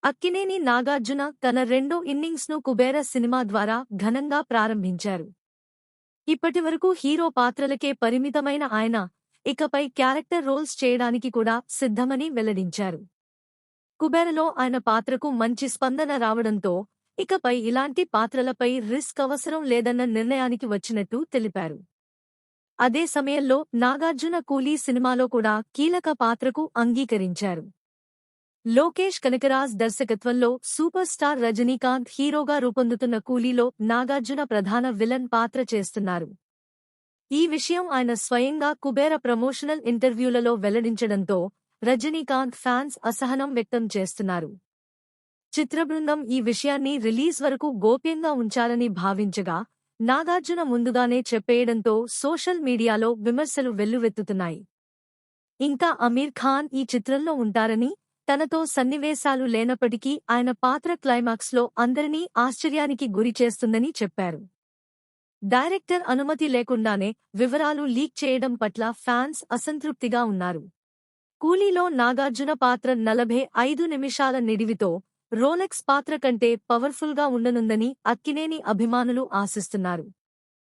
అక్కినేని నాగార్జున తన రెండో ఇన్నింగ్స్ను కుబేర సినిమా ద్వారా ఘనంగా ప్రారంభించారు. ఇప్పటివరకు హీరో పాత్రలకే పరిమితమైన ఆయన ఇకపై క్యారెక్టర్ రోల్స్ చేయడానికి కూడా సిద్ధమని వెల్లడించారు. కుబేరలో ఆయన పాత్రకు మంచి స్పందన రావడంతో ఇకపై ఇలాంటి పాత్రలపై రిస్క్ అవసరం లేదన్న నిర్ణయానికి వచ్చినట్టు తెలిపారు. అదే సమయంలో నాగార్జున కూలీ సినిమాలో కూడా కీలక పాత్రకు అంగీకరించారు. లోకేష్ కనకరాజ్ దర్శకత్వంలో సూపర్ స్టార్ రజనీకాంత్ హీరోగా రూపొందుతున్న కూలీలో నాగార్జున ప్రధాన విలన్ పాత్ర చేస్తున్నారు. ఈ విషయం ఆయన స్వయంగా కుబేర ప్రమోషనల్ ఇంటర్వ్యూలలో వెల్లడించడంతో రజనీకాంత్ ఫ్యాన్స్ అసహనం వ్యక్తం చేస్తున్నారు. చిత్రబృందం ఈ విషయాన్ని రిలీజ్ వరకు గోప్యంగా ఉంచాలని భావించగా నాగార్జున ముందుగానే చెప్పేయడంతో సోషల్ మీడియాలో విమర్శలు వెల్లువెత్తుతున్నాయి. ఇంకా అమీర్ ఖాన్ ఈ చిత్రంలో ఉంటారని, తనతో సన్నివేశాలు లేనప్పటికీ ఆయన పాత్ర క్లైమాక్స్లో అందరినీ ఆశ్చర్యానికి గురిచేస్తుందని చెప్పారు. డైరెక్టర్ అనుమతి లేకుండానే వివరాలు లీక్ చేయడం పట్ల ఫ్యాన్స్ అసంతృప్తిగా ఉన్నారు. కూలీలో నాగార్జున పాత్ర 45 నిమిషాల నిడివితో రోలెక్స్ పాత్ర కంటే పవర్ఫుల్గా ఉండనుందని అక్కినేని అభిమానులు ఆశిస్తున్నారు.